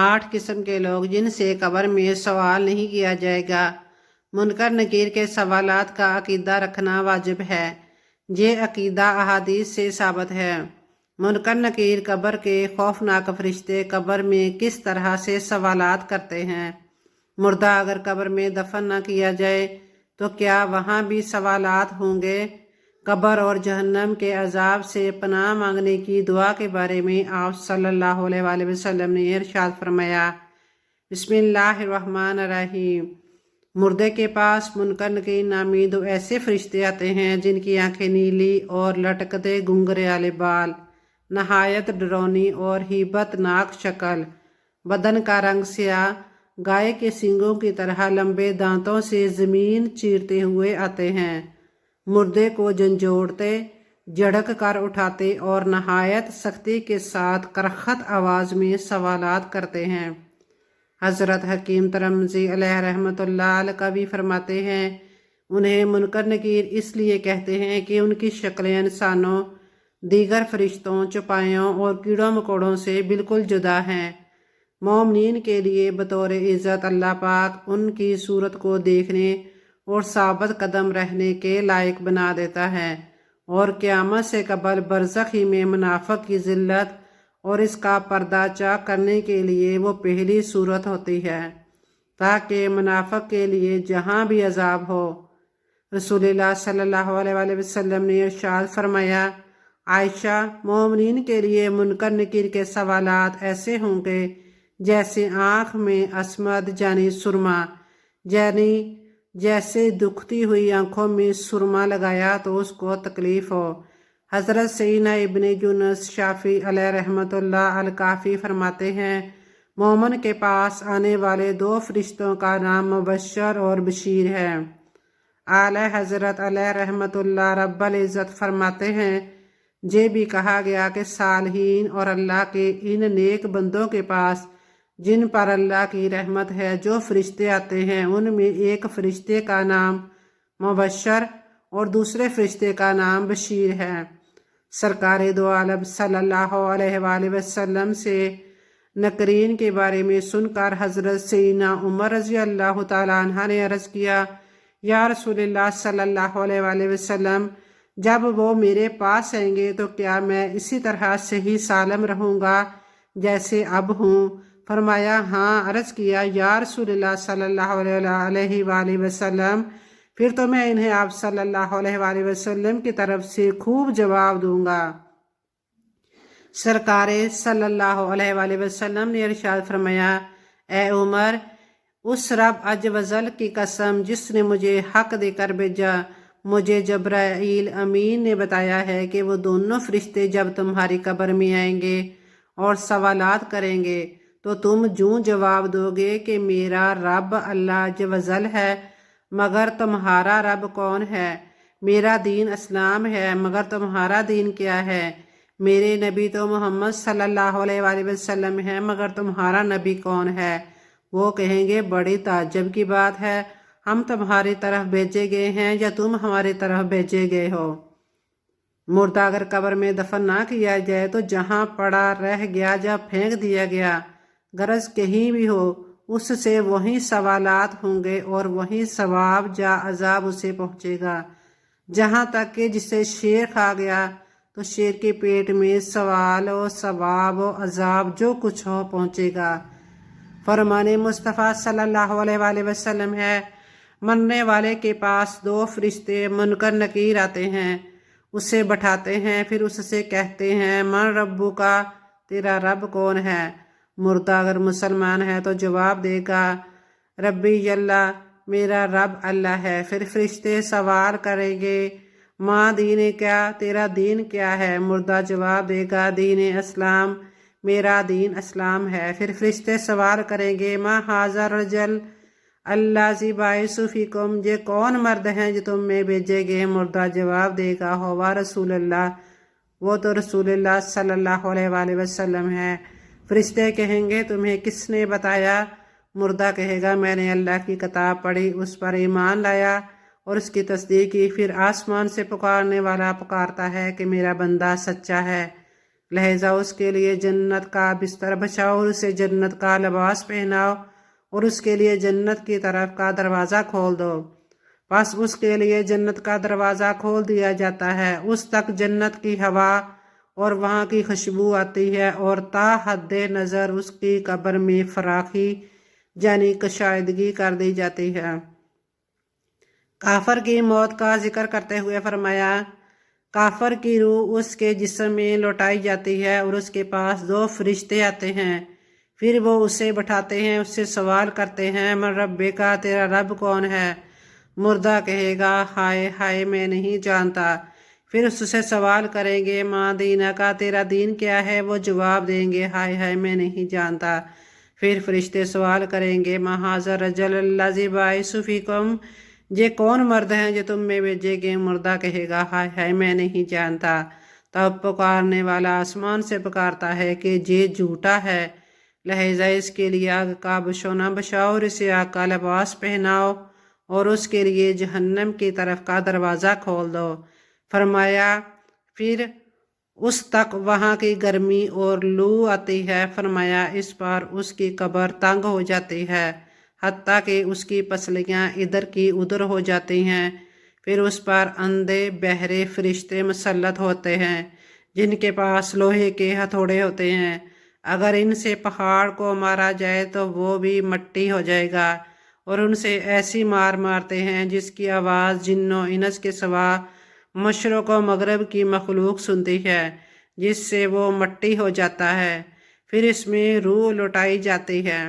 8 قسم کے لوگ جن سے قبر میں سوال نہیں کیا جائے گا۔ منکر نکیر کے سوالات کا عقیدہ رکھنا واجب ہے۔ یہ عقیدہ احادیث سے ثابت ہے۔ منکر نکیر قبر کے خوفناک فرشتے قبر میں کس طرح سے سوالات کرتے ہیں؟ مردہ اگر قبر میں دفن نہ کیا جائے تو کیا وہاں بھی سوالات ہوں گے؟ قبر اور جہنم کے عذاب سے پناہ مانگنے کی دعا کے بارے میں آپ صلی اللہ علیہ وآلہ وسلم نے ارشاد فرمایا، بسم اللہ الرحمن الرحیم۔ مردے کے پاس منکر نکیر نامی 2 ایسے فرشتے آتے ہیں جن کی آنکھیں نیلی اور لٹکتے گھنگرے والے بال، نہایت ڈرونی اور ہیبت ناک شکل، بدن کا رنگ سیاہ، گائے کے سینگوں کی طرح لمبے دانتوں سے زمین چیرتے ہوئے آتے ہیں۔ مردے کو جھنجھوڑتے، جھڑک کر اٹھاتے اور نہایت سختی کے ساتھ کرخت آواز میں سوالات کرتے ہیں۔ حضرت حکیم ترمذی علیہ رحمۃ اللہ علیہ بھی فرماتے ہیں، انہیں منکر نکیر اس لیے کہتے ہیں کہ ان کی شکلیں انسانوں، دیگر فرشتوں، چوپایوں اور کیڑوں مکوڑوں سے بالکل جدا ہیں۔ مومنین کے لیے بطور عزت اللہ پاک ان کی صورت کو دیکھنے اور ثابت قدم رہنے کے لائق بنا دیتا ہے، اور قیامت سے قبل برزخ ہی میں منافق کی ذلت اور اس کا پردہ چاک کرنے کے لیے وہ پہلی صورت ہوتی ہے، تاکہ منافق کے لیے جہاں بھی عذاب ہو۔ رسول اللہ صلی اللہ علیہ وآلہ وسلم نے ارشاد فرمایا، عائشہ، مومنین کے لیے منکر نکیر کے سوالات ایسے ہوں گے جیسے آنکھ میں اسمد یعنی سرما، یعنی جیسے دکھتی ہوئی آنکھوں میں سرما لگایا تو اس کو تکلیف ہو۔ حضرت سیدنا ابن یونس شافعی علیہ رحمۃ اللہ الکافی فرماتے ہیں، مومن کے پاس آنے والے 2 فرشتوں کا نام مبشر اور بشیر ہے۔ اعلی حضرت علیہ رحمۃ اللہ رب العزت فرماتے ہیں، یہ بھی کہا گیا کہ صالحین اور اللہ کے ان نیک بندوں کے پاس جن پر اللہ کی رحمت ہے جو فرشتے آتے ہیں، ان میں ایک فرشتے کا نام مبشر اور دوسرے فرشتے کا نام بشیر ہے۔ سرکار دو عالم صلی اللہ علیہ وآلہ وسلم سے نکرین کے بارے میں سن کر حضرت سیدنا عمر رضی اللہ تعالیٰ عنہ نے عرض کیا، یا رسول اللہ صلی اللہ علیہ وآلہ وسلم، جب وہ میرے پاس آئیں گے تو کیا میں اسی طرح صحیح سالم رہوں گا جیسے اب ہوں؟ فرمایا ہاں۔ عرض کیا، یا رسول اللہ صلی اللہ علیہ وآلہ وسلم، پھر تو میں انہیں آپ صلی اللہ علیہ وآلہ وسلم کی طرف سے خوب جواب دوں گا۔ سرکار صلی اللہ علیہ وآلہ وسلم نے ارشاد فرمایا، اے عمر، اس رب عز و جل کی قسم جس نے مجھے حق دے کر بھیجا، مجھے جبرائیل امین نے بتایا ہے کہ وہ دونوں فرشتے جب تمہاری قبر میں آئیں گے اور سوالات کریں گے تو تم یوں جواب دو گے کہ میرا رب اللہ عز و جل ہے، مگر تمہارا رب کون ہے؟ میرا دین اسلام ہے، مگر تمہارا دین کیا ہے؟ میرے نبی تو محمد صلی اللہ علیہ وآلہ وسلم ہے، مگر تمہارا نبی کون ہے؟ وہ کہیں گے، بڑی تعجب کی بات ہے، ہم تمہاری طرف بھیجے گئے ہیں یا تم ہماری طرف بھیجے گئے ہو؟ مردہ اگر قبر میں دفن نہ کیا جائے تو جہاں پڑا رہ گیا یا پھینک دیا گیا، غرض کہیں بھی ہو، اس سے وہی سوالات ہوں گے اور وہی ثواب یا عذاب اسے پہنچے گا۔ جہاں تک کہ جسے شیر کھا گیا تو شیر کے پیٹ میں سوال و ثواب و عذاب جو کچھ ہو پہنچے گا۔ فرمان مصطفیٰ صلی اللہ علیہ وآلہ وسلم ہے، مرنے والے کے پاس 2 فرشتے منکر نکیر آتے ہیں، اسے بٹھاتے ہیں، پھر اس سے کہتے ہیں، من ربو کا، تیرا رب کون ہے؟ مردہ اگر مسلمان ہے تو جواب دے گا، ربی اللہ، میرا رب اللہ ہے۔ پھر فرشتے سوال کریں گے، ماں دین کیا، تیرا دین کیا ہے؟ مردہ جواب دے گا، دین اسلام، میرا دین اسلام ہے۔ پھر فرشتے سوال کریں گے، ما ھذا الرجل الذی بعث فیکم، یہ کون مرد ہیں جو تم میں بھیجے گئے؟ مردہ جواب دے گا، ہوا رسول اللہ، وہ تو رسول اللہ صلی اللہ علیہ وآلہ وسلم ہے۔ فرشتے کہیں گے، تمہیں کس نے بتایا؟ مردہ کہے گا، میں نے اللہ کی کتاب پڑھی، اس پر ایمان لایا اور اس کی تصدیق کی۔ پھر آسمان سے پکارنے والا پکارتا ہے کہ میرا بندہ سچا ہے، لہذا اس کے لیے جنت کا بستر بچھاؤ اور اسے جنت کا لباس پہناؤ اور اس کے لیے جنت کی طرف کا دروازہ کھول دو۔ بس اس کے لیے جنت کا دروازہ کھول دیا جاتا ہے، اس تک جنت کی ہوا اور وہاں کی خوشبو آتی ہے اور تا حد نظر اس کی قبر میں فراخی یعنی کشادگی کر دی جاتی ہے۔ کافر کی موت کا ذکر کرتے ہوئے فرمایا، کافر کی روح اس کے جسم میں لوٹائی جاتی ہے اور اس کے پاس 2 فرشتے آتے ہیں، پھر وہ اسے بٹھاتے ہیں، اس سے سوال کرتے ہیں، من ربے کا، تیرا رب کون ہے؟ مردہ کہے گا، ہائے ہائے میں نہیں جانتا۔ پھر اس سے سوال کریں گے، ماں دینہ کا، تیرا دین کیا ہے؟ وہ جواب دیں گے، ہائے ہائے میں نہیں جانتا۔ پھر فرشتے سوال کریں گے، ما ھذا الرجل الذی بعث فیکم، یہ کون مرد ہیں جو تم میں بھیجے گئے؟ مردہ کہے گا، ہائے ہائے میں نہیں جانتا۔ تب پکارنے والا آسمان سے پکارتا ہے کہ یہ جھوٹا ہے، لہذا اس کے لیے آگ کا بچھونا بچھاؤ اور اسے آگ کا لباس پہناؤ اور اس کے لیے جہنم کی طرف کا دروازہ کھول دو۔ فرمایا پھر اس تک وہاں کی گرمی اور لو آتی ہے، فرمایا اس پر اس کی قبر تنگ ہو جاتی ہے حتیٰ کہ اس کی پسلیاں ادھر کی ادھر ہو جاتی ہیں۔ پھر اس پر اندھے بہرے فرشتے مسلط ہوتے ہیں جن کے پاس لوہے کے ہتھوڑے ہوتے ہیں، اگر ان سے پہاڑ کو مارا جائے تو وہ بھی مٹی ہو جائے گا، اور ان سے ایسی مار مارتے ہیں جس کی آواز جن و انس کے سوا مشرق و مغرب کی مخلوق سنتی ہے، جس سے وہ مٹی ہو جاتا ہے۔ پھر اس میں روح لوٹائی جاتی ہے۔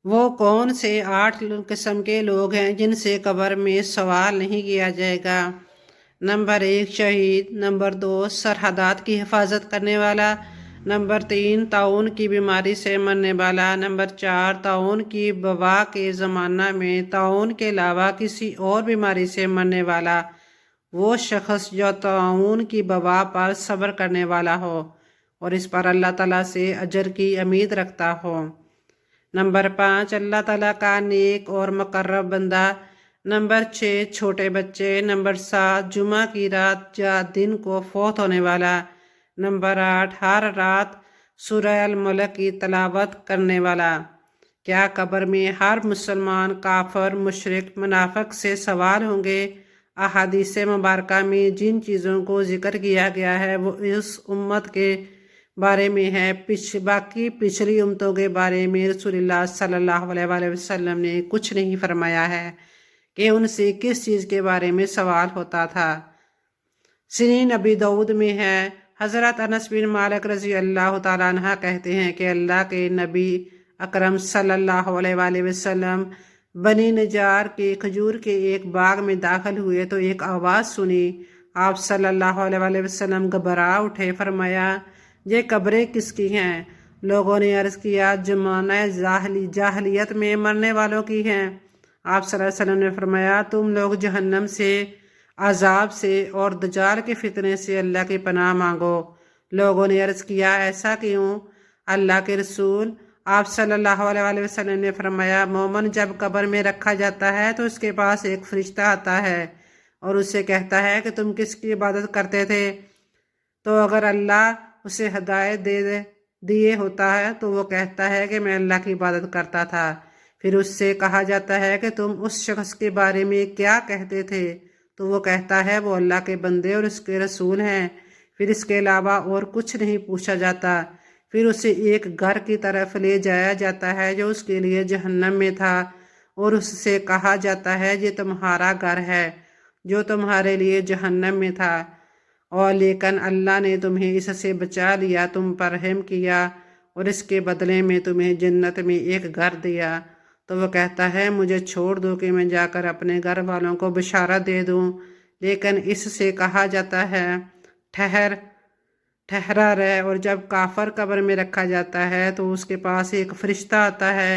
وہ کون سے 8 قسم کے لوگ ہیں جن سے قبر میں سوال نہیں کیا جائے گا؟ نمبر 1 شہید، نمبر 2 سرحدات کی حفاظت کرنے والا، نمبر 3 طاعون کی بیماری سے مرنے والا، نمبر 4 طاعون کی وبا کے زمانہ میں طاعون کے علاوہ کسی اور بیماری سے مرنے والا وہ شخص جو طاعون کی وبا پر صبر کرنے والا ہو اور اس پر اللہ تعالیٰ سے اجر کی امید رکھتا ہو۔ نمبر 5 اللہ تعالیٰ کا نیک اور مقرب بندہ، نمبر 6 چھوٹے بچے، نمبر 7 جمعہ کی رات یا دن کو فوت ہونے والا، نمبر 8 ہر رات سورہ الملک کی تلاوت کرنے والا۔ کیا قبر میں ہر مسلمان، کافر، مشرک، منافق سے سوال ہوں گے؟ احادیث مبارکہ میں جن چیزوں کو ذکر کیا گیا ہے وہ اس امت کے بارے میں ہے، باقی پچھلی امتوں کے بارے میں رسول اللہ صلی اللہ علیہ وآلہ وسلم نے کچھ نہیں فرمایا ہے کہ ان سے کس چیز کے بارے میں سوال ہوتا تھا۔ سنن ابی داؤد میں ہے، حضرت انس بن مالک رضی اللہ تعالیٰ عنہ کہتے ہیں کہ اللہ کے نبی اکرم صلی اللہ علیہ وآلہ وسلم بنی نجار کے کھجور کے ایک باغ میں داخل ہوئے تو ایک آواز سنی۔ آپ صلی اللہ علیہ وآلہ وسلم گھبرا اٹھے، فرمایا یہ قبریں کس کی ہیں؟ لوگوں نے عرض کیا زمانہ جاہلیت میں مرنے والوں کی ہیں۔ آپ صلی اللہ علیہ وسلم نے فرمایا تم لوگ جہنم سے، عذاب سے اور دجال کے فتنے سے اللہ کی پناہ مانگو۔ لوگوں نے عرض کیا ایسا کیوں اللہ کے رسول؟ آپ صلی اللہ علیہ وآلہ وسلم نے فرمایا مومن جب قبر میں رکھا جاتا ہے تو اس کے پاس ایک فرشتہ آتا ہے اور اس سے کہتا ہے کہ تم کس کی عبادت کرتے تھے؟ تو اگر اللہ اسے ہدایت دیے ہوتا ہے تو وہ کہتا ہے کہ میں اللہ کی عبادت کرتا تھا۔ پھر اس سے کہا جاتا ہے کہ تم اس شخص کے بارے میں کیا کہتے تھے؟ تو وہ کہتا ہے وہ اللہ کے بندے اور اس کے رسول ہیں۔ پھر اس کے علاوہ اور کچھ نہیں پوچھا جاتا۔ پھر اسے ایک گھر کی طرف لے جایا جاتا ہے جو اس کے لیے جہنم میں تھا اور اس سے کہا جاتا ہے یہ تمہارا گھر ہے جو تمہارے لیے جہنم میں تھا، اور لیکن اللہ نے تمہیں اس سے بچا لیا، تم پر رحم کیا اور اس کے بدلے میں تمہیں جنت میں ایک گھر دیا۔ تو وہ کہتا ہے مجھے چھوڑ دو کہ میں جا کر اپنے گھر والوں کو بشارت دے دوں، لیکن اس سے کہا جاتا ہے ٹھہرا رہ۔ اور جب کافر قبر میں رکھا جاتا ہے تو اس کے پاس ایک فرشتہ آتا ہے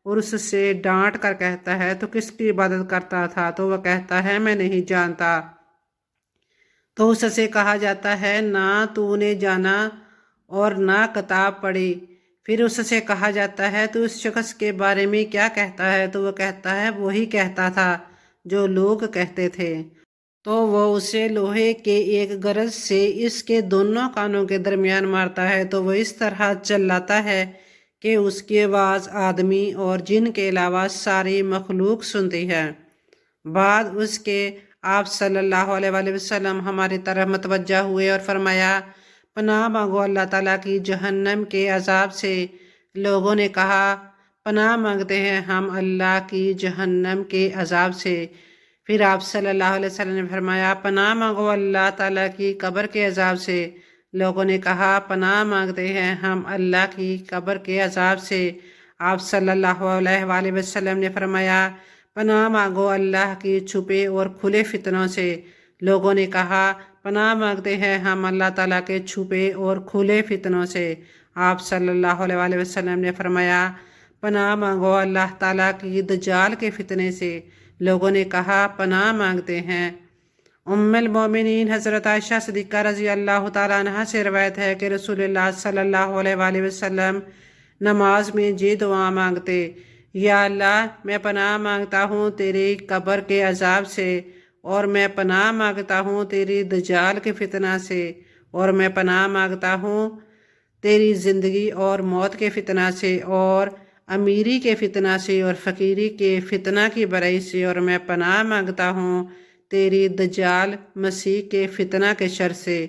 اور اس سے ڈانٹ کر کہتا ہے تو کس کی عبادت کرتا تھا؟ تو وہ کہتا ہے میں نہیں جانتا۔ تو اس سے کہا جاتا ہے نہ تو نے جانا اور نہ کتاب پڑھی۔ پھر اس سے کہا جاتا ہے تو اس شخص کے بارے میں کیا کہتا ہے؟ تو وہ کہتا ہے وہی کہتا تھا جو لوگ کہتے تھے۔ تو وہ اسے لوہے کے ایک گرز سے اس کے دونوں کانوں کے درمیان مارتا ہے تو وہ اس طرح چلاتا ہے کہ اس کی آواز آدمی اور جن کے علاوہ ساری مخلوق سنتی ہے۔ بعد اس کے آپ صلی اللہ علیہ وآلہ وسلم ہماری طرف متوجہ ہوئے اور فرمایا، پناہ مانگو اللہ تعالیٰ کی جہنم کے عذاب سے۔ لوگوں نے کہا، پناہ مانگتے ہیں ہم اللہ کی جہنم کے عذاب سے۔ پھر آپ صلی اللہ علیہ وسلم نے فرمایا، پناہ مانگو اللہ تعالیٰ کی قبر کے عذاب سے۔ لوگوں نے کہا، پناہ مانگتے ہیں ہم اللہ کی قبر کے عذاب سے۔ آپ صلی اللہ علیہ وآلہ وسلم نے فرمایا، پناہ مانگو اللہ کی چھپے اور کھلے فتنوں سے۔ لوگوں نے کہا، پناہ مانگتے ہیں ہم اللہ تعالیٰ کے چھپے اور کھلے فتنوں سے۔ آپ صلی اللہ علیہ وآلہ وسلم نے فرمایا، پناہ مانگو اللہ تعالیٰ کی دجال کے فتنے سے۔ لوگوں نے کہا، پناہ مانگتے ہیں۔ ام المومنین حضرت عائشہ صدیقہ رضی اللہ تعالیٰ عنہ سے روایت ہے کہ رسول اللہ صلی اللہ علیہ وآلہ وسلم نماز میں یہ دعا مانگتے، یا اللہ میں پناہ مانگتا ہوں تیری قبر کے عذاب سے، اور میں پناہ مانگتا ہوں تیری دجال کے فتنہ سے، اور میں پناہ مانگتا ہوں تیری زندگی اور موت کے فتنہ سے، اور امیری کے فتنہ سے، اور فقیری کے فتنہ کی برائی سے، اور میں پناہ مانگتا ہوں تیری دجال مسیح کے فتنہ کے شر سے۔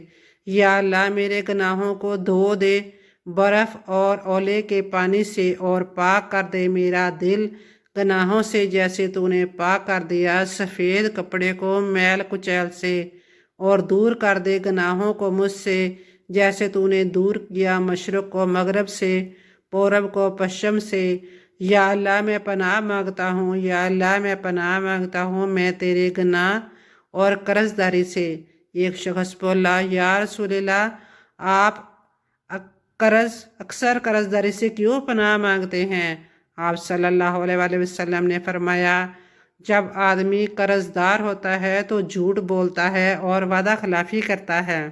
یا اللہ میرے گناہوں کو دھو دے برف اور اولے کے پانی سے، اور پاک کر دے میرا دل گناہوں سے جیسے تو نے پاک کر دیا سفید کپڑے کو میل کچیل سے، اور دور کر دے گناہوں کو مجھ سے جیسے تو نے دور کیا مشرق کو مغرب سے، پورب کو پشچم سے۔ یا اللہ میں پناہ مانگتا ہوں، یا اللہ میں پناہ مانگتا ہوں میں تیرے گناہ اور قرض داری سے۔ ایک شخص بولا، یا رسول اللہ آپ اکثر قرض داری سے کیوں پناہ مانگتے ہیں؟ آپ صلی اللہ علیہ وآلہ وسلم نے فرمایا، جب آدمی قرض دار ہوتا ہے تو جھوٹ بولتا ہے اور وعدہ خلافی کرتا ہے۔